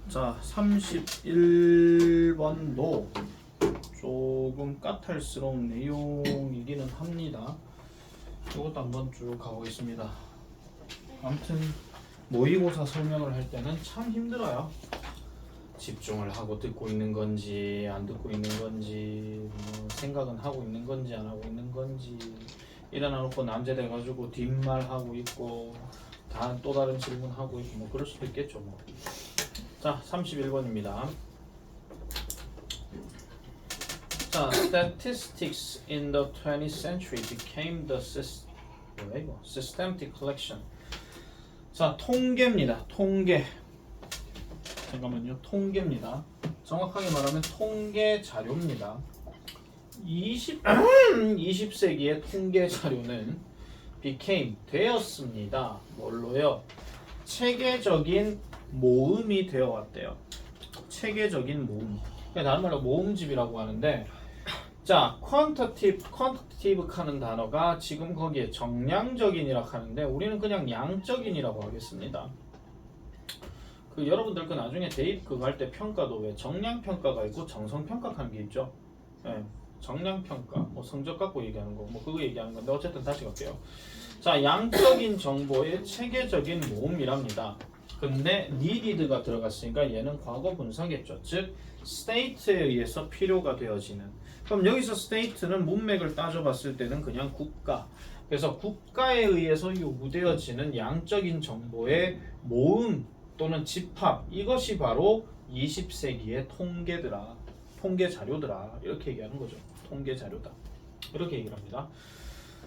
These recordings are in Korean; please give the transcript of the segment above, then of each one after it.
자, 31번도 조금 까탈스러운 내용이기는 합니다. 이것도 한번 쭉 가보겠습니다. 아무튼 모의고사 설명을 할 때는 참 힘들어요. 집중을 하고 듣고 있는 건지 안 듣고 있는 건지 뭐 생각은 하고 있는 건지 안 하고 있는 건지 일어나 놓고 남자돼 가지고 뒷말 하고 있고 또 다른 질문 하고 있고 뭐 그럴 수도 있겠죠 뭐. 자, 31번입니다. 자, statistics in the 20th century became the systematic collection. 자, 통계입니다. 통계. 잠깐만요. 통계입니다. 정확하게 말하면 통계 자료입니다. 20세기의 통계 자료는 became 되었습니다. 뭘로요? 체계적인 모음이 되어 왔대요. 체계적인 모음. 다른 말로 모음집이라고 하는데, 자, quantitative 하는 단어가 지금 거기에 정량적인이라 하는데 우리는 그냥 양적인이라고 하겠습니다. 여러분들 나중에 대입 그거 할 때 평가도 왜 정량 평가가 있고 정성 평가하는 게 있죠. 네, 정량 평가, 뭐 성적 갖고 얘기하는 거, 뭐 그거 얘기하는 건데 어쨌든 다시 갈게요. 자, 양적인 정보의 체계적인 모음이랍니다. 근데 needed가 들어갔으니까 얘는 과거 분사겠죠. 즉 state에 의해서 필요가 되어지는. 그럼 여기서 state는 문맥을 따져봤을 때는 그냥 국가. 그래서 국가에 의해서 요구되어지는 양적인 정보의 모음 또는 집합, 이것이 바로 20세기의 통계더라. 통계 자료더라. 이렇게 얘기하는 거죠. 통계 자료다. 이렇게 얘기를 합니다.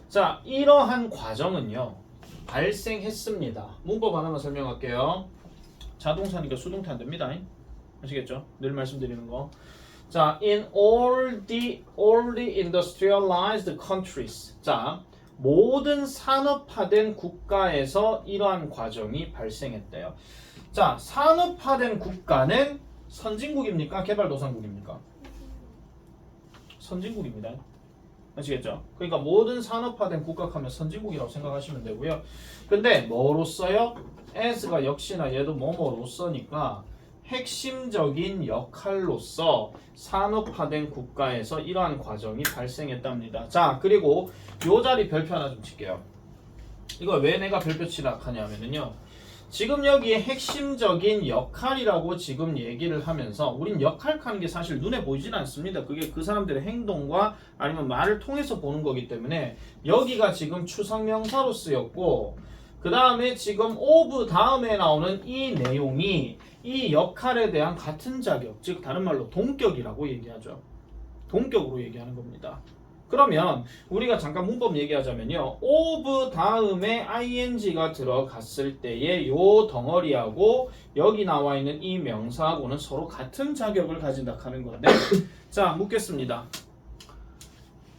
자, 이러한 과정은요 발생했습니다. 문법 하나만 설명할게요. 자동사니까 수동태 안 됩니다. 아시겠죠? 늘 말씀드리는 거. 자, in all the industrialized countries. 자, 모든 산업화된 국가에서 이러한 과정이 발생했대요. 자, 산업화된 국가는 선진국입니까? 개발도상국입니까? 선진국입니다. 아시겠죠? 그러니까 모든 산업화된 국가 하면 선진국이라고 생각하시면 되고요. 근데 뭐로써요? as가 역시나 얘도 뭐뭐로써니까 핵심적인 역할로서 산업화된 국가에서 이러한 과정이 발생했답니다. 자, 그리고 요 자리 별표 하나 좀 칠게요. 이거 왜 내가 별표 치라 하냐면요. 지금 여기에 핵심적인 역할이라고 지금 얘기를 하면서 우린 역할하는 게 사실 눈에 보이진 않습니다. 그게 그 사람들의 행동과 아니면 말을 통해서 보는 거기 때문에 여기가 지금 추상명사로 쓰였고 그 다음에 지금 of 다음에 나오는 이 내용이 이 역할에 대한 같은 자격, 즉 다른 말로 동격이라고 얘기하죠. 동격으로 얘기하는 겁니다. 그러면 우리가 잠깐 문법 얘기하자면요. of 다음에 ing가 들어갔을 때의 요 덩어리하고 여기 나와 있는 이 명사하고는 서로 같은 자격을 가진다 하는 건데 자, 묻겠습니다.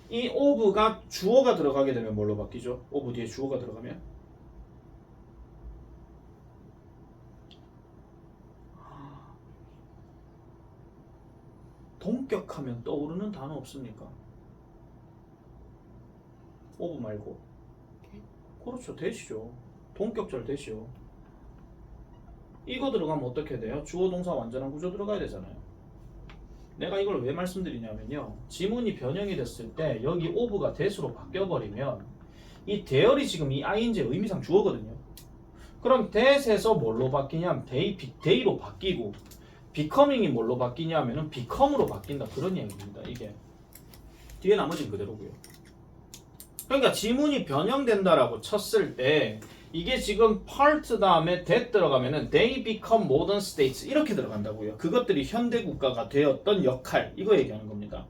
이 of가 주어가 들어가게 되면 뭘로 바뀌죠? of 뒤에 주어가 들어가면? 동격하면 떠오르는 단어 없습니까? of 말고. 그렇죠. 대시죠. 동격절 대시요. 이거 들어가면 어떻게 돼요? 주어 동사 완전한 구조 들어가야 되잖아요. 내가 이걸 왜 말씀드리냐면요. 지문이 변형이 됐을 때 여기 of가 that으로 바뀌어버리면 이 there이 지금 이 ing의 의미상 주어거든요. 그럼 that에서 뭘로 바뀌냐면 they로 바뀌고 becoming이 뭘로 바뀌냐면은 become으로 바뀐다. 그런 얘기입니다. 이게. 뒤에 나머지는 그대로고요. 그러니까 지문이 변형된다라고 쳤을 때 이게 지금 part 다음에 that 들어가면은 they become modern states 이렇게 들어간다고요. 그것들이 현대 국가가 되었던 역할 이거 얘기하는 겁니다.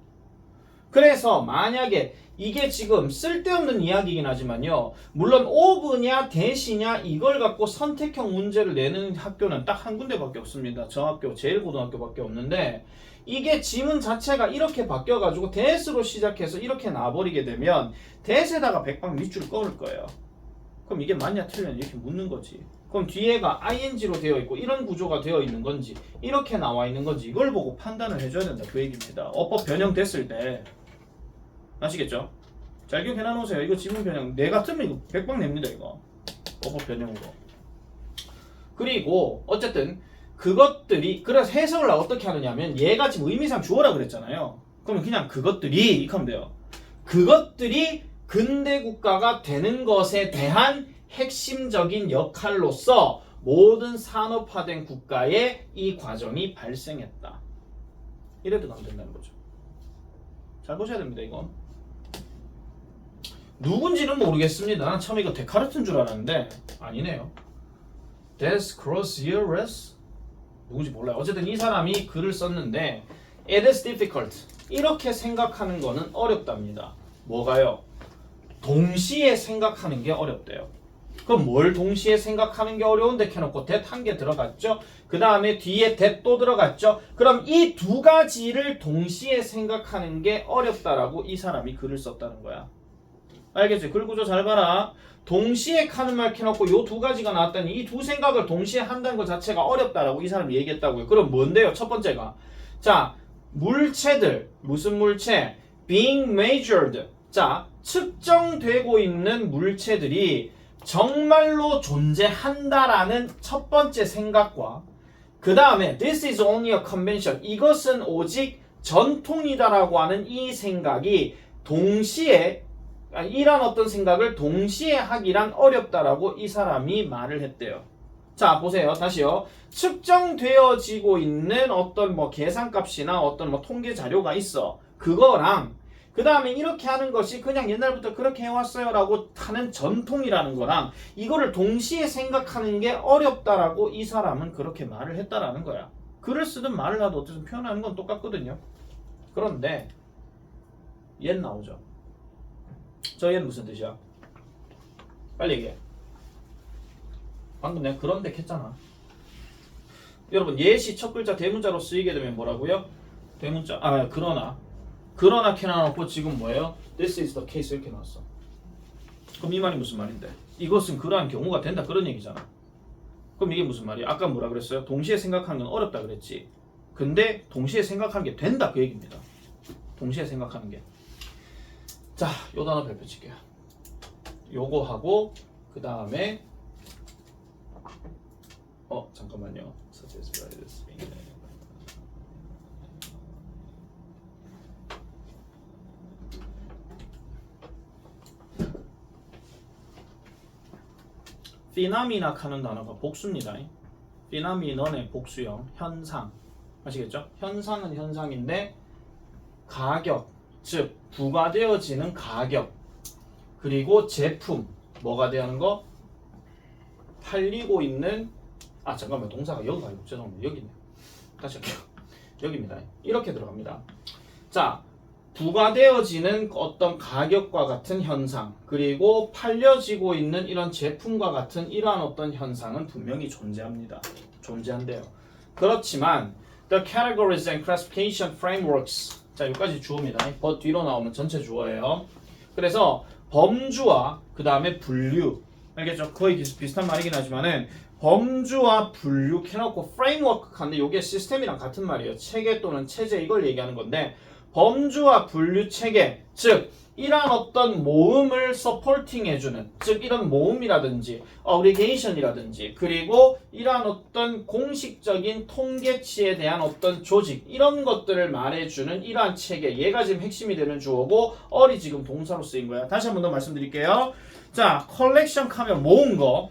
그래서 만약에 이게 지금 쓸데없는 이야기이긴 하지만요. 물론 of냐 that이냐 이걸 갖고 선택형 문제를 내는 학교는 딱 한 군데밖에 없습니다. 저 학교 제일고등학교밖에 없는데 이게 지문 자체가 이렇게 바뀌어가지고 that으로 시작해서 이렇게 나와버리게 되면 that에다가 백방 밑줄 꺼올 거예요. 그럼 이게 맞냐 틀렸냐 이렇게 묻는 거지. 그럼 뒤에가 ing로 되어 있고 이런 구조가 되어 있는 건지 이렇게 나와 있는 건지 이걸 보고 판단을 해줘야 된다 그 얘기입니다. 어법 변형됐을 때 아시겠죠? 잘 기억해놔 놓으세요. 이거 지문 변형 내 같으면 이거 백방 냅니다 이거 어법 변형으로. 그리고 어쨌든 그것들이 그래서 해석을 어떻게 하느냐면 얘가 지금 의미상 주어라 그랬잖아요. 그러면 그냥 그것들이 이렇게 하면 돼요. 그것들이 근대 국가가 되는 것에 대한 핵심적인 역할로서 모든 산업화된 국가에 이 과정이 발생했다. 이래도 가면 된다는 거죠. 잘 보셔야 됩니다. 이건 누군지는 모르겠습니다. 나는 처음에 이거 데카르트인 줄 알았는데 아니네요. 데스크로시어레스 누군지 몰라요. 어쨌든 이 사람이 글을 썼는데 It is difficult. 이렇게 생각하는 거는 어렵답니다. 뭐가요? 동시에 생각하는 게 어렵대요. 그럼 뭘 동시에 생각하는 게 어려운데 켜놓고 that 한 개 들어갔죠? 그 다음에 뒤에 that 또 들어갔죠? 그럼 이 두 가지를 동시에 생각하는 게 어렵다라고 이 사람이 글을 썼다는 거야. 알겠지? 글 구조 잘 봐라. 동시에 하는 말 켜놓고 요 두 가지가 나왔다니 이 두 생각을 동시에 한다는 것 자체가 어렵다라고 이 사람이 얘기했다고요. 그럼 뭔데요? 첫 번째가 자 물체들 무슨 물체? being measured. 자 측정되고 있는 물체들이 정말로 존재한다라는 첫 번째 생각과 그 다음에 this is only a convention. 이것은 오직 전통이다라고 하는 이 생각이 동시에 이란 어떤 생각을 동시에 하기란 어렵다라고 이 사람이 말을 했대요. 자 보세요. 다시요. 측정되어지고 있는 어떤 뭐 계산값이나 어떤 뭐 통계 자료가 있어. 그거랑 그 다음에 이렇게 하는 것이 그냥 옛날부터 그렇게 해왔어요 라고 하는 전통이라는 거랑 이거를 동시에 생각하는 게 어렵다라고 이 사람은 그렇게 말을 했다라는 거야. 글을 쓰든 말을 하든 어쨌든 표현하는 건 똑같거든요. 그런데 얘 나오죠. 저 얘는 무슨 뜻이야? 빨리 얘기해. 방금 내가 그런데 했잖아. 여러분 예시 첫 글자 대문자로 쓰이게 되면 뭐라고요? 대문자 그러나 캐나놓고 지금 뭐예요? This is the case 이렇게 나왔어. 그럼 이 말이 무슨 말인데? 이것은 그러한 경우가 된다 그런 얘기잖아. 그럼 이게 무슨 말이야? 아까 뭐라 그랬어요? 동시에 생각하는 건 어렵다 그랬지. 근데 동시에 생각하는 게 된다 그 얘기입니다. 동시에 생각하는 게. 자, 요 단어 발표 칠게요. 요거 하고 그 다음에 잠깐만요. 피나미나 하는 단어가 복수입니다. 피나미넌의 복수형 현상 아시겠죠? 현상은 현상인데 가격 즉 부과되어지는 가격 그리고 제품 뭐가 되는 거? 팔리고 있는 잠깐만 동사가 여기가 아니고 죄송합니다. 여기네. 다시 할게요. 여기입니다. 이렇게 들어갑니다. 자 부과되어지는 어떤 가격과 같은 현상 그리고 팔려지고 있는 이런 제품과 같은 이러한 어떤 현상은 분명히 존재합니다. 존재한대요. 그렇지만 the categories and classification frameworks 자 여기까지 주어입니다. 더 뒤로 나오면 전체 주어예요. 그래서 범주와 그 다음에 분류 알겠죠? 거의 비슷한 말이긴 하지만은 범주와 분류 해놓고 프레임워크 하는데 이게 시스템이랑 같은 말이에요. 체계 또는 체제 이걸 얘기하는 건데 범주와 분류 체계 즉 이러한 어떤 모음을 서포팅 해주는 즉 이런 모음이라든지 어리게이션이라든지 그리고 이러한 어떤 공식적인 통계치에 대한 어떤 조직 이런 것들을 말해주는 이러한 체계 얘가 지금 핵심이 되는 주어고 어리 지금 동사로 쓰인 거야. 다시 한 번 더 말씀드릴게요. 자 컬렉션 하면 모은 거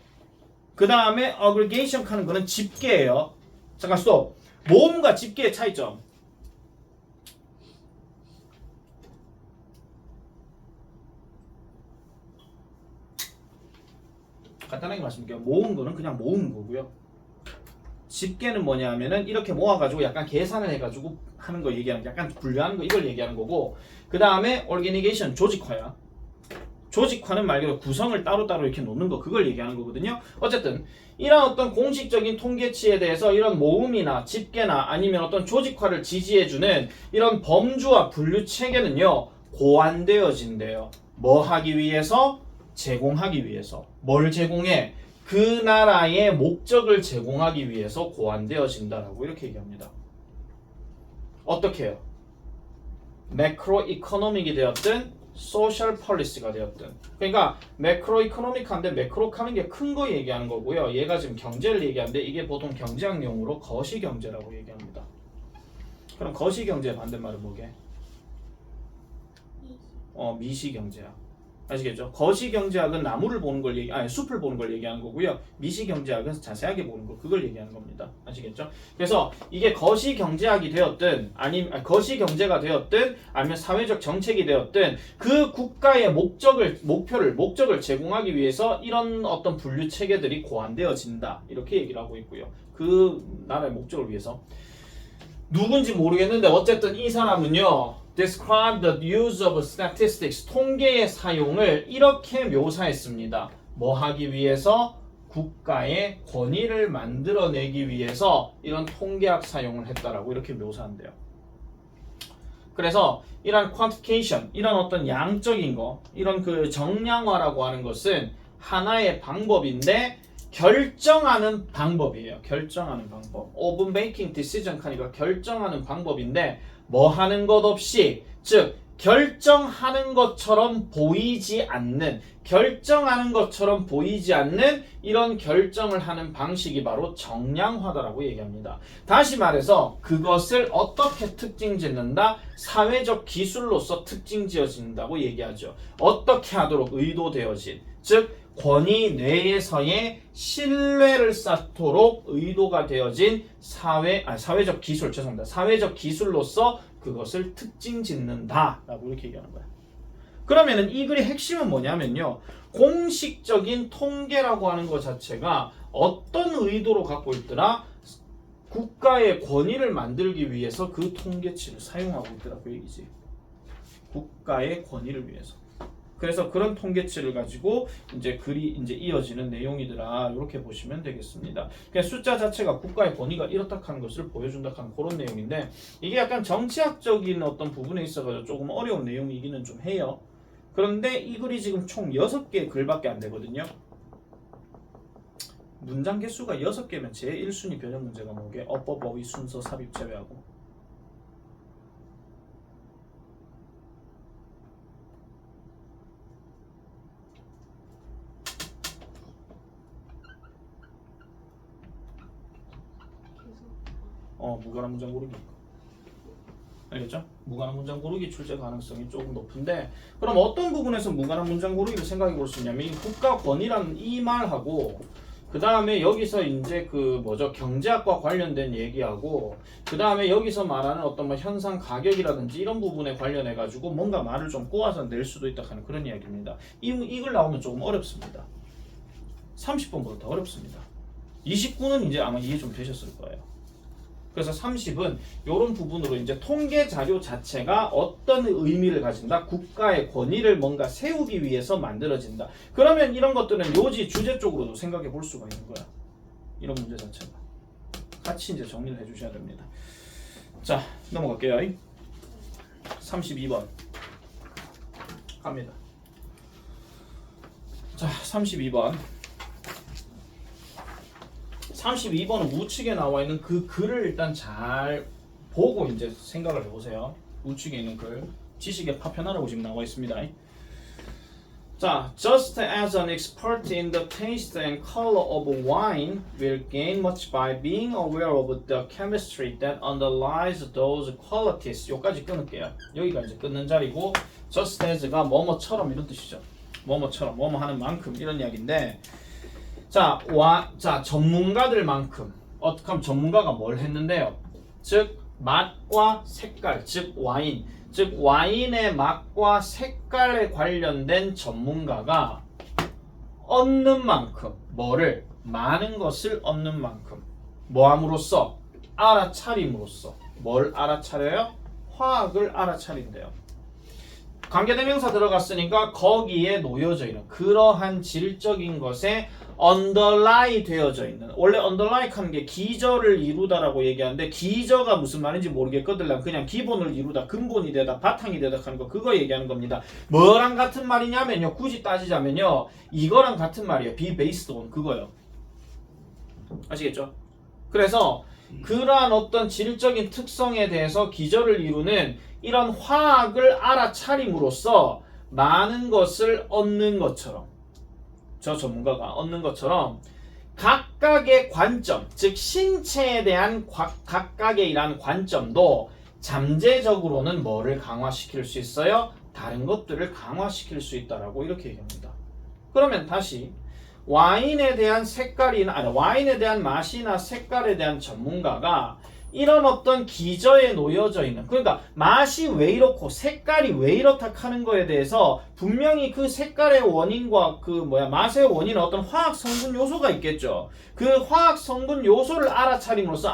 그 다음에 어그리게이션 하는 거는 집계예요. 잠깐 스톱. 모음과 집계의 차이점 간단하게 말씀드릴게요. 모은 거는 그냥 모은 거고요. 집계는 뭐냐 하면은 이렇게 모아가지고 약간 계산을 해가지고 하는 거 얘기하는 약간 분류하는 거 이걸 얘기하는 거고 그 다음에 organization 조직화야. 조직화는 말 그대로 구성을 따로따로 이렇게 놓는 거 그걸 얘기하는 거거든요. 어쨌든 이런 어떤 공식적인 통계치에 대해서 이런 모음이나 집계나 아니면 어떤 조직화를 지지해주는 이런 범주와 분류 체계는요 고안되어진대요. 뭐 하기 위해서? 제공하기 위해서. 뭘 제공해? 그 나라의 목적을 제공하기 위해서 고안되어진다라고 이렇게 얘기합니다. 어떻게 해요? 매크로 이코노믹이 되었든 소셜 폴리시가 되었든. 그러니까 매크로 이코노믹한데 매크로 하는 게 큰 거 얘기하는 거고요. 얘가 지금 경제를 얘기하는데 이게 보통 경제학 용어로 거시경제라고 얘기합니다. 그럼 거시경제의 반대말은 뭐게? 미시경제학. 아시겠죠? 거시경제학은 나무를 보는 걸 숲을 보는 걸 얘기하는 거고요. 미시경제학은 자세하게 보는 거 그걸 얘기하는 겁니다. 아시겠죠? 그래서 이게 거시경제학이 되었든 아니면 거시경제가 되었든 아니면 사회적 정책이 되었든 그 국가의 목적을 제공하기 위해서 이런 어떤 분류 체계들이 고안되어진다. 이렇게 얘기를 하고 있고요. 그 나라의 목적을 위해서 누군지 모르겠는데 어쨌든 이 사람은요. describe the use of statistics, 통계의 사용을 이렇게 묘사했습니다. 뭐 하기 위해서? 국가의 권위를 만들어내기 위해서 이런 통계학 사용을 했다라고 이렇게 묘사한대요. 그래서 이런 quantification, 이런 어떤 양적인 거, 이런 그 정량화라고 하는 것은 하나의 방법인데 결정하는 방법이에요. 결정하는 방법. of making decision 하니까 결정하는 방법인데 뭐 하는 것 없이, 즉 결정하는 것처럼 보이지 않는 이런 결정을 하는 방식이 바로 정량화다라고 얘기합니다. 다시 말해서 그것을 어떻게 특징 짓는다? 사회적 기술로서 특징 지어진다고 얘기하죠. 어떻게 하도록 의도되어진, 즉 권위 내에서의 신뢰를 쌓도록 의도가 되어진 사회적 기술로서 그것을 특징 짓는다 라고 이렇게 얘기하는 거야. 그러면은 이 글의 핵심은 뭐냐면요, 공식적인 통계라고 하는 것 자체가 어떤 의도로 갖고 있더라? 국가의 권위를 만들기 위해서 그 통계치를 사용하고 있더라고 얘기지. 국가의 권위를 위해서. 그래서 그런 통계치를 가지고 이제 글이 이제 이어지는 내용이더라. 이렇게 보시면 되겠습니다. 그냥 숫자 자체가 국가의 권위가 이렇다 하는 것을 보여준다 하는 그런 내용인데, 이게 약간 정치학적인 어떤 부분에 있어서 조금 어려운 내용이기는 좀 해요. 그런데 이 글이 지금 총 6개의 글밖에 안 되거든요. 문장 개수가 6개면 제 1순위 변형 문제가 뭐게? 어법, 어휘, 순서, 삽입 제외하고. 무관한 문장 고르기. 알겠죠? 무관한 문장 고르기 출제 가능성이 조금 높은데, 그럼 어떤 부분에서 무관한 문장 고르기를 생각해 볼 수 있냐면, 이 국가 권위라는 이 말하고 그 다음에 여기서 이제 경제학과 관련된 얘기하고 그 다음에 여기서 말하는 어떤 뭐 현상 가격이라든지 이런 부분에 관련해 가지고 뭔가 말을 좀 꼬아서 낼 수도 있다 하는 그런 이야기입니다. 이걸 나오면 조금 어렵습니다. 30번보다 더 어렵습니다. 29는 이제 아마 이해 좀 되셨을 거예요. 그래서 30은 이런 부분으로 이제 통계 자료 자체가 어떤 의미를 가진다? 국가의 권위를 뭔가 세우기 위해서 만들어진다. 그러면 이런 것들은 요지 주제 쪽으로도 생각해 볼 수가 있는 거야. 이런 문제 자체가. 같이 이제 정리를 해 주셔야 됩니다. 자, 넘어갈게요. 32번. 갑니다. 자, 32번. 32번은 우측에 나와 있는 그 글을 일단 잘 보고 이제 생각을 해보세요. 우측에 있는 글, 지식의 파편화라고 지금 나와 있습니다. 자, just as an expert in the taste and color of wine will gain much by being aware of the chemistry that underlies those qualities. 여기까지 끊을게요. 여기가 이제 끊는 자리고, just as가 뭐뭐처럼 이런 뜻이죠. 뭐뭐처럼, 뭐뭐 하는 만큼 이런 이야기인데, 자, 전문가들만큼 어떻게 하면 전문가가 뭘 했는데요? 즉 맛과 색깔, 즉 와인, 즉 와인의 맛과 색깔에 관련된 전문가가 얻는 만큼 뭐를? 많은 것을 얻는 만큼 뭐함으로써? 알아차림으로써. 뭘 알아차려요? 화학을 알아차린대요. 관계대명사 들어갔으니까 거기에 놓여져 있는 그러한 질적인 것에 underlie 되어져 있는, 원래 underlie 하는 게 기저를 이루다라고 얘기하는데 기저가 무슨 말인지 모르겠거든. 그냥 기본을 이루다, 근본이 되다, 바탕이 되다 하는 거 그거 얘기하는 겁니다. 뭐랑 같은 말이냐면요, 굳이 따지자면요 이거랑 같은 말이에요. be based on 그거요. 아시겠죠? 그래서 그러한 어떤 질적인 특성에 대해서 기저를 이루는 이런 화학을 알아차림으로써 많은 것을 얻는 것처럼, 저 전문가가 얻는 것처럼 각각의 관점, 즉 신체에 대한 각각의 이러한 관점도 잠재적으로는 뭐를 강화시킬 수 있어요? 다른 것들을 강화시킬 수 있다라고 이렇게 얘기합니다. 그러면 다시 와인에 대한 와인에 대한 맛이나 색깔에 대한 전문가가 이런 어떤 기저에 놓여져 있는, 그러니까 맛이 왜 이렇고 색깔이 왜 이렇다 하는 거에 대해서 분명히 그 색깔의 원인과 맛의 원인은 어떤 화학 성분 요소가 있겠죠. 그 화학 성분 요소를 알아차림으로써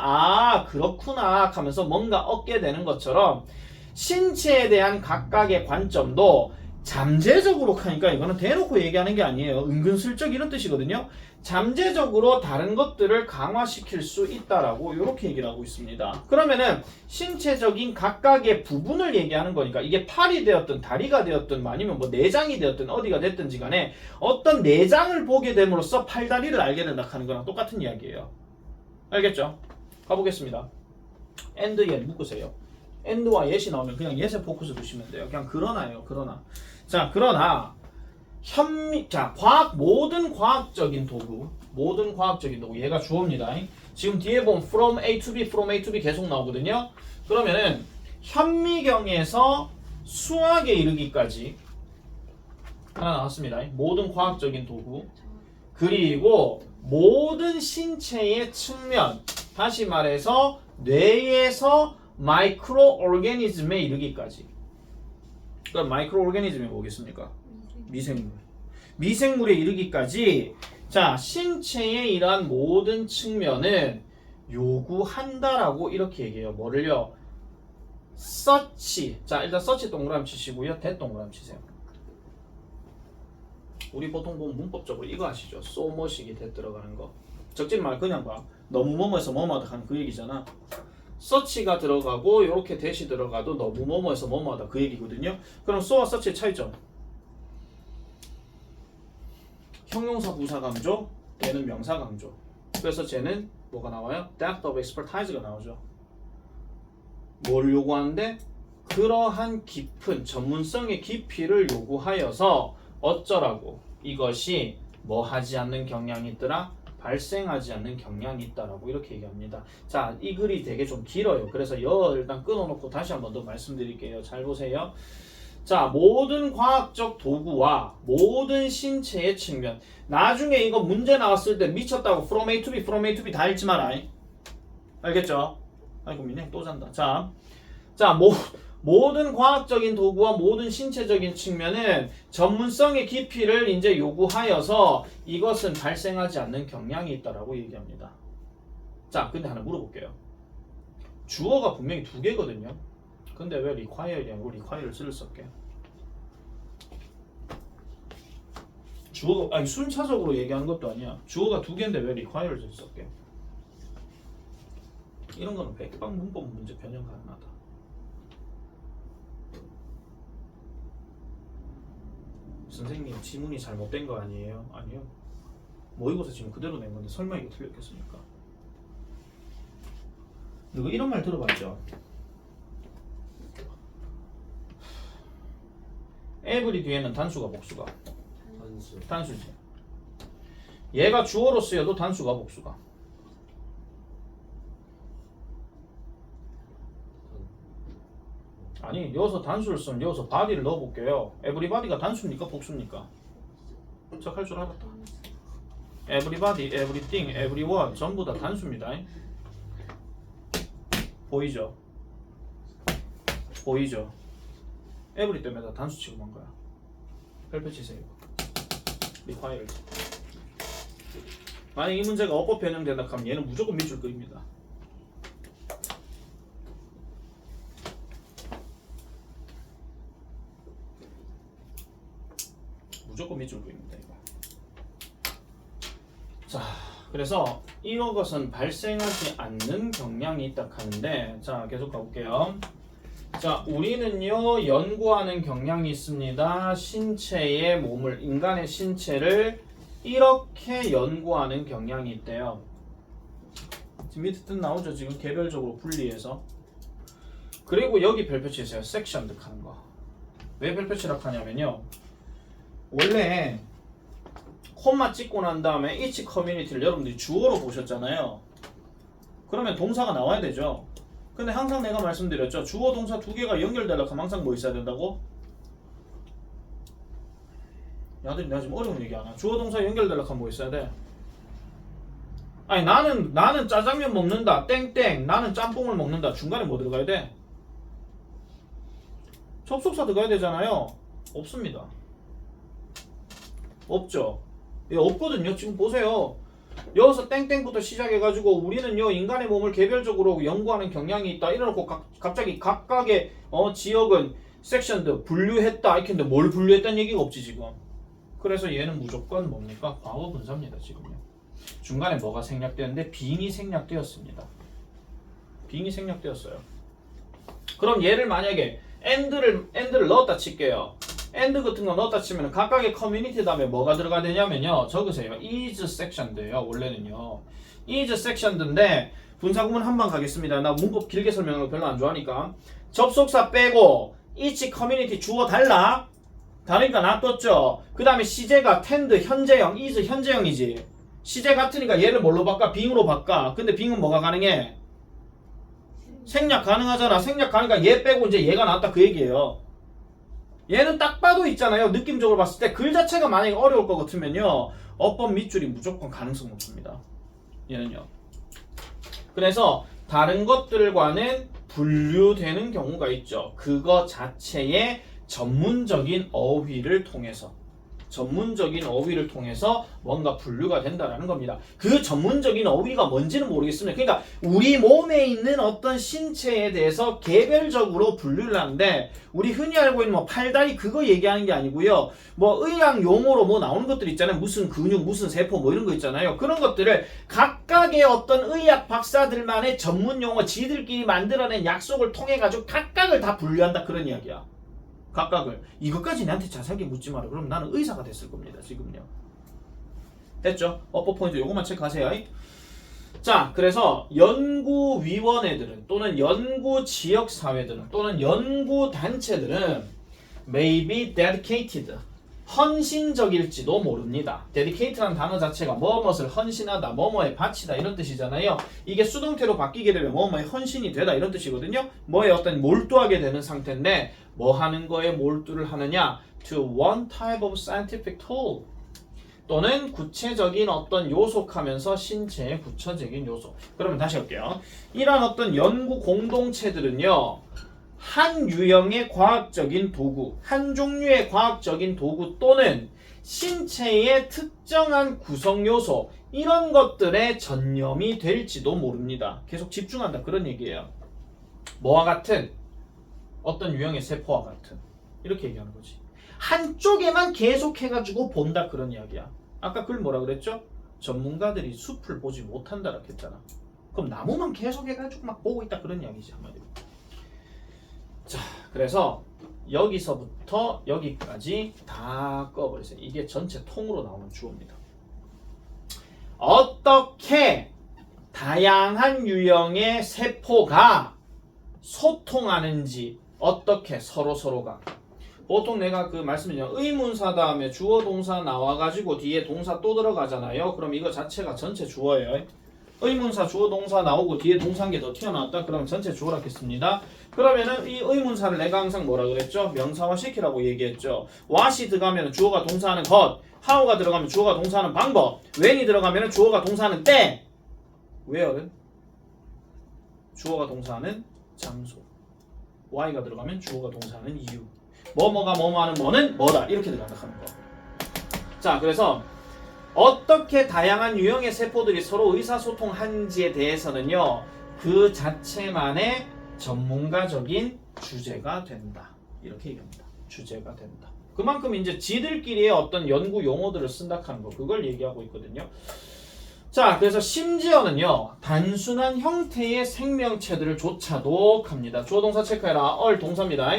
그렇구나 하면서 뭔가 얻게 되는 것처럼 신체에 대한 각각의 관점도 잠재적으로 하니까 이거는 대놓고 얘기하는 게 아니에요. 은근슬쩍 이런 뜻이거든요. 잠재적으로 다른 것들을 강화시킬 수 있다라고 이렇게 얘기를 하고 있습니다. 그러면은 신체적인 각각의 부분을 얘기하는 거니까 이게 팔이 되었든 다리가 되었든 아니면 뭐 내장이 되었든 어디가 됐든지 간에 어떤 내장을 보게 됨으로써 팔다리를 알게 된다 하는 거랑 똑같은 이야기예요. 알겠죠? 가보겠습니다. and yet 묶으세요. and와 yet이 나오면 그냥 yet에 포커스 두시면 돼요. 그냥 그러나요. 그러나. 자, 그러나 모든 과학적인 도구, 얘가 주어입니다. 지금 뒤에 보면 from A to B 계속 나오거든요. 그러면은 현미경에서 수학에 이르기까지 하나 나왔습니다. 모든 과학적인 도구, 그리고 모든 신체의 측면, 다시 말해서 뇌에서 마이크로 오르게니즘에 이르기까지. 그럼 마이크로 오르게니즘이 뭐겠습니까? 미생물에 이르기까지 신체의 이러한 모든 측면은 요구한다라고 이렇게 얘기해요. 뭐를요? such. 일단 such 동그라미 치시고요. that 동그라미 치세요. 우리 보통 보면 문법적으로 이거 아시죠? so much이 that 들어가는 거. 적진 말 그냥 봐. 너무 뭐뭐해서 뭐뭐하다 하는 그 얘기잖아. such가 들어가고 이렇게 that이 들어가도 너무 뭐뭐해서 뭐뭐하다 그 얘기거든요. 그럼 so와 such의 차이점. 형용사 부사 강조, 얘는 명사 강조. 그래서 쟤는 뭐가 나와요? depth of expertise가 나오죠. 뭘 요구하는데? 그러한 깊은 전문성의 깊이를 요구하여서 어쩌라고? 이것이 뭐 하지 않는 경향이 있더라? 발생하지 않는 경향이 있다라고 이렇게 얘기합니다. 자, 이 글이 되게 좀 길어요. 그래서 일단 끊어놓고 다시 한 번 더 말씀드릴게요. 잘 보세요. 자, 모든 과학적 도구와 모든 신체의 측면. 나중에 이거 문제 나왔을 때 미쳤다고 from A to B 다 읽지 마라. 알겠죠? 아이고 미네 또 잔다. 모든 과학적인 도구와 모든 신체적인 측면은 전문성의 깊이를 이제 요구하여서 이것은 발생하지 않는 경향이 있다라고 얘기합니다. 자, 근데 하나 물어볼게요. 주어가 분명히 두 개거든요. 근데 왜 require이 아니고 require를 쓸게? 주어가 순차적으로 얘기하는 것도 아니야. 주어가 두 개인데 왜 require를 쓸게? 이런 거는 백방 문법 문제 변형 가능하다. 선생님 지문이 잘못된 거 아니에요? 아니요. 모의고사 지금 그대로 낸 건데 설마 이게 틀렸겠습니까? 그리고 이런 말 들어봤죠? every 뒤에는 단수가 복수가? 단수지. 얘가 주어로 쓰여도 단수가 복수가? 아니, 여기서 단수를 쓰면 여기서 body를 넣어볼게요. everybody가 단수입니까? 복수입니까? 척할 줄 알았다. everybody, everything, everyone 전부 다 단수입니다. 보이죠? every 때문에 다 단수 취급한 거야. 별표 치세요. required. 만약 이 문제가 어법 변형된다 하면 얘는 무조건 밑줄 그립니다. 무조건 밑줄 그립니다. 이거. 자, 그래서 이런 것은 발생하지 않는 경향이 있다 하는데, 자 계속 가볼게요. 자, 우리는요 연구하는 경향이 있습니다. 신체의 몸을, 인간의 신체를 이렇게 연구하는 경향이 있대요. 지금 밑에 뜻 나오죠? 지금 개별적으로 분리해서. 그리고 여기 별표 치세요. 섹션드 하는 거. 왜 별표 칠하냐면요. 원래 콤마 찍고 난 다음에 each 커뮤니티를 여러분들이 주어로 보셨잖아요. 그러면 동사가 나와야 되죠. 근데 항상 내가 말씀드렸죠. 주어 동사 두 개가 연결되려면 항상 뭐 있어야 된다고? 야들이 내가 지금 어려운 얘기 하나. 주어 동사 연결되려면 뭐 있어야 돼? 아니 나는 짜장면 먹는다 땡땡 나는 짬뽕을 먹는다 중간에 뭐 들어가야 돼? 접속사 들어가야 되잖아요. 없습니다. 없죠. 예, 없거든요. 지금 보세요. 여기서 땡땡부터 시작해가지고 우리는요 인간의 몸을 개별적으로 연구하는 경향이 있다 이래놓고 갑자기 각각의 지역은 섹션드 분류했다 이렇게 했는데 뭘 분류했다는 얘기가 없지 지금. 그래서 얘는 무조건 뭡니까? 과거 분사입니다 지금요. 중간에 뭐가 생략되었는데 빙이 생략되었습니다. 빙이 생략되었어요. 그럼 얘를 만약에 and를 넣었다 칠게요. and 같은 거 넣었다 치면 각각의 커뮤니티 다음에 뭐가 들어가야 되냐면요. 적으세요. is sectioned예요. 원래는요. is sectioned인데 분사구문 한번 가겠습니다. 나 문법 길게 설명하는 거 별로 안 좋아하니까. 접속사 빼고 each 커뮤니티 주어 달라. 다르니까 놔뒀죠. 그 다음에 시제가 tend 현재형 is 현재형이지. 시제 같으니까 얘를 뭘로 바꿔? 빙으로 바꿔. 근데 빙은 뭐가 가능해? 생략 가능하잖아. 생략 가능하니까 얘 빼고 이제 얘가 나왔다 그 얘기예요. 얘는 딱 봐도 있잖아요. 느낌적으로 봤을 때 글 자체가 만약에 어려울 것 같으면요 어법 밑줄이 무조건 가능성 없습니다. 얘는요. 그래서 다른 것들과는 분류되는 경우가 있죠. 그거 자체의 전문적인 어휘를 통해서 뭔가 분류가 된다라는 겁니다. 그 전문적인 어휘가 뭔지는 모르겠습니다. 그러니까 우리 몸에 있는 어떤 신체에 대해서 개별적으로 분류를 하는데 우리 흔히 알고 있는 뭐 팔다리 그거 얘기하는 게 아니고요. 뭐 의학 용어로 뭐 나오는 것들 있잖아요. 무슨 근육, 무슨 세포 뭐 이런 거 있잖아요. 그런 것들을 각각의 어떤 의학 박사들만의 전문 용어 지들끼리 만들어낸 약속을 통해 가지고 각각을 다 분류한다 그런 이야기야. 각각을. 이것까지 나한테 자세하게 묻지 마라. 그럼 나는 의사가 됐을 겁니다. 지금요. 됐죠? 어법 포인트 요것만 체크하세요. 자, 그래서 연구위원회들은 또는 연구지역사회들은 또는 연구단체들은 may be dedicated 헌신적일지도 모릅니다. dedicated라는 단어 자체가 뭐뭇을 헌신하다, 뭐뭐에 바치다 이런 뜻이잖아요. 이게 수동태로 바뀌게 되면 뭐뭐에 헌신이 되다 이런 뜻이거든요. 뭐에 어떤 몰두하게 되는 상태인데 뭐 하는 거에 몰두를 하느냐? to one type of scientific tool 또는 구체적인 어떤 요속하면서 신체의 구체적인 요소. 그러면 다시 할게요. 이런 어떤 연구 공동체들은요. 한 유형의 과학적인 도구, 한 종류의 과학적인 도구 또는 신체의 특정한 구성 요소 이런 것들에 전념이 될지도 모릅니다. 계속 집중한다 그런 얘기예요. 뭐와 같은? 어떤 유형의 세포와 같은. 이렇게 얘기하는 거지. 한쪽에만 계속해가지고 본다 그런 이야기야. 아까 그걸 뭐라 그랬죠? 전문가들이 숲을 보지 못한다라고 했잖아. 그럼 나무만 계속해가지고 막 보고 있다 그런 이야기지 한마디로. 자, 그래서 여기서부터 여기까지 다 꺼버리세요. 이게 전체 통으로 나오는 주어입니다. 어떻게 다양한 유형의 세포가 소통하는지 어떻게 서로가 보통 내가 그 말씀드린 의문사 다음에 주어 동사 나와가지고 뒤에 동사 또 들어가잖아요. 그럼 이거 자체가 전체 주어예요. 의문사 주어 동사 나오고 뒤에 동사 한 개 더 튀어나왔다. 그러면 전체 주어라 했습니다. 그러면은 이 의문사를 내가 항상 뭐라 그랬죠? 명사화 시키라고 얘기했죠. what이 들어가면 주어가 동사하는 것, how가 들어가면 주어가 동사하는 방법, when이 들어가면 주어가 동사하는 때, where는 주어가 동사하는 장소, why가 들어가면 주어가 동사하는 이유, 뭐뭐가 뭐뭐하는 뭐는 뭐다 이렇게 들어간다 하는 거. 자, 그래서 어떻게 다양한 유형의 세포들이 서로 의사소통하는지에 대해서는요 그 자체만의 전문가적인 주제가 된다 이렇게 얘기합니다. 주제가 된다. 그만큼 이제 지들끼리의 어떤 연구 용어들을 쓴다 하는 거 그걸 얘기하고 있거든요. 자, 그래서 심지어는요 단순한 형태의 생명체들을 조차도 합니다. 주어 동사 체크해라. 얼 동사입니다.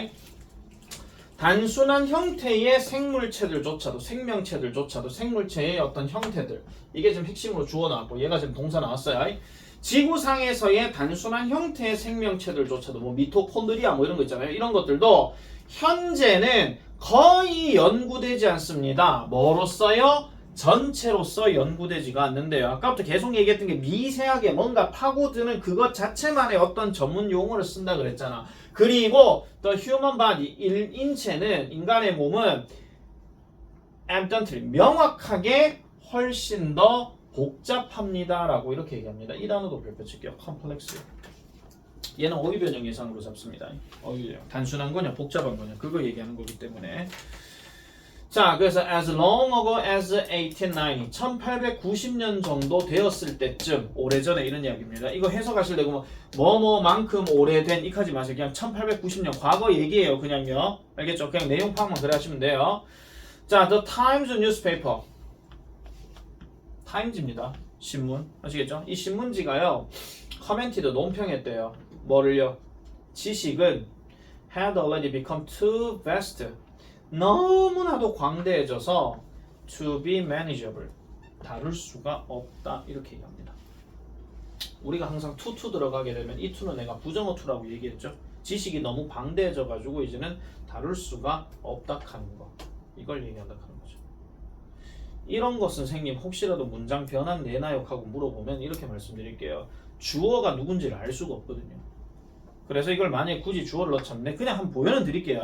단순한 형태의 생물체들조차도 생명체들조차도 생물체의 어떤 형태들 이게 지금 핵심으로 주어 나왔고 얘가 지금 동사 나왔어요. 지구상에서의 단순한 형태의 생명체들조차도 뭐 미토콘드리아 뭐 이런 거 있잖아요. 이런 것들도 현재는 거의 연구되지 않습니다. 뭐로써요? 전체로서 연구되지가 않는데요. 아까부터 계속 얘기했던 게 미세하게 뭔가 파고드는 그것 자체만의 어떤 전문 용어를 쓴다 그랬잖아. 그리고 the human body, 인체는, 인간의 몸은 evidently, 명확하게 훨씬 더 복잡합니다 라고 이렇게 얘기합니다. 이 단어도 별표 칠게요. complex. 얘는 어휘 변형 예상으로 잡습니다. 어휘 변형. 단순한 거냐 복잡한 거냐 그거 얘기하는 거기 때문에. 자, 그래서 as long ago as 1890, 1890년 정도 되었을 때쯤, 오래전에 이런 이야기입니다. 이거 해석하실 때 뭐뭐만큼 오래된 이까지 마세요. 그냥 1890년 과거 얘기예요. 그냥요. 알겠죠? 그냥 내용 파악만 그래 하시면 돼요. 자, The Times newspaper. 타임즈입니다. 신문. 아시겠죠? 이 신문지가요. commented 논평했대요. 뭐를요? 지식은 had already become too vast. 너무나도 광대해져서 to be manageable. 다룰 수가 없다. 이렇게 얘기합니다. 우리가 항상 to 들어가게 되면 이 to는 내가 부정어 to라고 얘기했죠. 지식이 너무 방대해져 가지고 이제는 다룰 수가 없다 하는 거. 이걸 얘기한다 하는 거죠. 이런 것 선생님 혹시라도 문장 변환 내나요? 하고 물어보면 이렇게 말씀드릴게요. 주어가 누군지를 알 수가 없거든요. 그래서 이걸 만약에 굳이 주어를 넣자면 그냥 한번 보여는 드릴게요.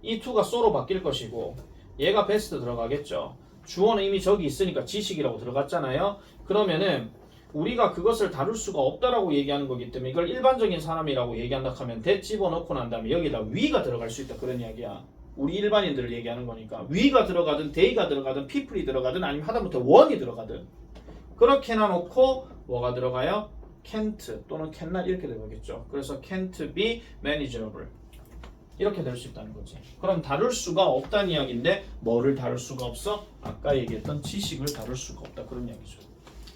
이 to가 so로 바뀔 것이고 얘가 best 들어가겠죠. 주어는 이미 저기 있으니까 지식이라고 들어갔잖아요. 그러면은 우리가 그것을 다룰 수가 없다라고 얘기하는 거기 때문에 이걸 일반적인 사람이라고 얘기한다 하면 that 집어넣고 난 다음에 여기다 we가 들어갈 수 있다 그런 이야기야. 우리 일반인들을 얘기하는 거니까 we가 들어가든 they가 들어가든 people이 들어가든 아니면 하다못해 one이 들어가든 그렇게 해놔놓고 뭐가 들어가요? can't 또는 cannot 이렇게 들어가겠죠. 그래서 can't be manageable 이렇게 될 수 있다는 거지. 그럼 다룰 수가 없다는 이야기인데 뭐를 다룰 수가 없어? 아까 얘기했던 지식을 다룰 수가 없다 그런 이야기죠.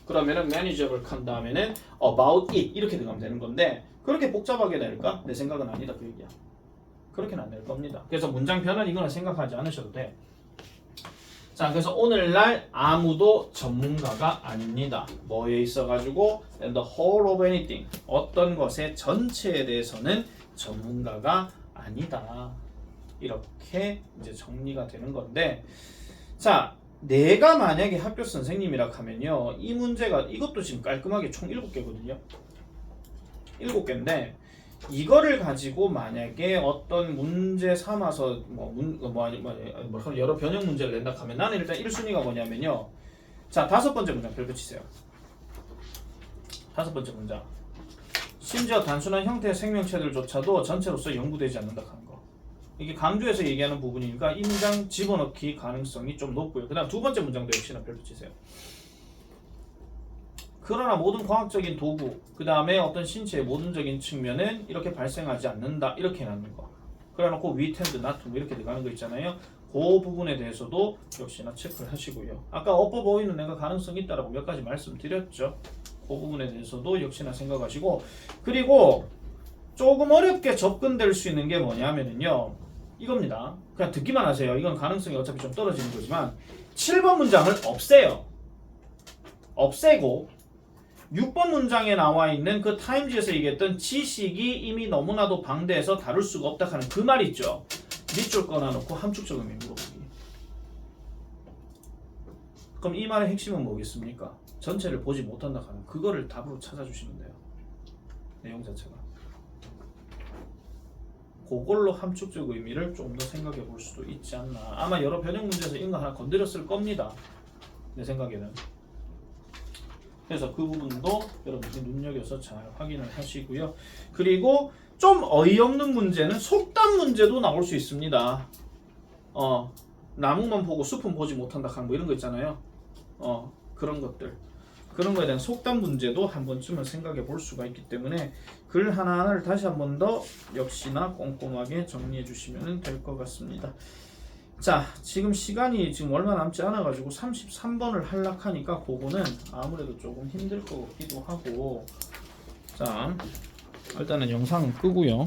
그러면은 manageable 한 다음에는 about it 이렇게 들어가면 되는 건데 그렇게 복잡하게 낼까? 내 생각은 아니다 그 얘기야. 그렇게는 안 될 겁니다. 그래서 문장 변환 이거는 생각하지 않으셔도 돼. 자, 그래서 오늘날 아무도 전문가가 아닙니다. 뭐에 있어가지고 and the whole of anything 어떤 것의 전체에 대해서는 전문가가 아니다. 이렇게 이제 정리가 되는 건데, 자, 내가 만약에 학교 선생님이라 하면요, 이 문제가 이것도 지금 깔끔하게 총 7개거든요. 7개인데 이거를 가지고 만약에 어떤 문제 삼아서 여러 변형 문제를 낸다 하면 나는 일단 1순위가 뭐냐면요. 자, 5번째 문장 별표 치세요. 5번째 문장. 심지어 단순한 형태의 생명체들조차도 전체로서 연구되지 않는다 하는 거. 이게 강조해서 얘기하는 부분이니까 이 문장 집어넣기 가능성이 좀 높고요. 그 다음 2번째 문장도 역시나 별표 치세요. 그러나 모든 과학적인 도구, 그 다음에 어떤 신체의 모든적인 측면은 이렇게 발생하지 않는다. 이렇게 해놓는 거. 그래놓고 we tend not to 이렇게 들어가는 거 있잖아요. 그 부분에 대해서도 역시나 체크를 하시고요. 아까 업버 보이는 내가 가능성이 있다라고 몇 가지 말씀드렸죠. 그 부분에 대해서도 역시나 생각하시고, 그리고 조금 어렵게 접근될 수 있는 게 뭐냐면요. 이겁니다. 그냥 듣기만 하세요. 이건 가능성이 어차피 좀 떨어지는 거지만 7번 문장을 없애요. 없애고 6번 문장에 나와 있는 그 타임즈에서 얘기했던 지식이 이미 너무나도 방대해서 다룰 수가 없다 하는 그 말 있죠. 밑줄 꺼놔놓고 함축적 의미 물어보기. 그럼 이 말의 핵심은 뭐겠습니까? 전체를 보지 못한다 하는 그거를 답으로 찾아주시면 돼요. 내용 자체가. 그걸로 함축적 의미를 좀 더 생각해 볼 수도 있지 않나. 아마 여러 변형 문제에서 이런 거 하나 건드렸을 겁니다. 내 생각에는. 그래서 그 부분도 여러분들이 눈여겨서 잘 확인을 하시고요. 그리고 좀 어이없는 문제는 속담 문제도 나올 수 있습니다. 나무만 보고 숲은 보지 못한다 하는 뭐 이런 거 있잖아요. 그런 것들. 그런 거에 대한 속담 문제도 한 번쯤은 생각해 볼 수가 있기 때문에 글 하나하나를 다시 한 번 더 역시나 꼼꼼하게 정리해 주시면 될 것 같습니다. 자, 지금 시간이 지금 얼마 남지 않아 가지고 33번을 할락하니까 그거는 아무래도 조금 힘들 것 같기도 하고, 자, 일단은 영상은 끄고요.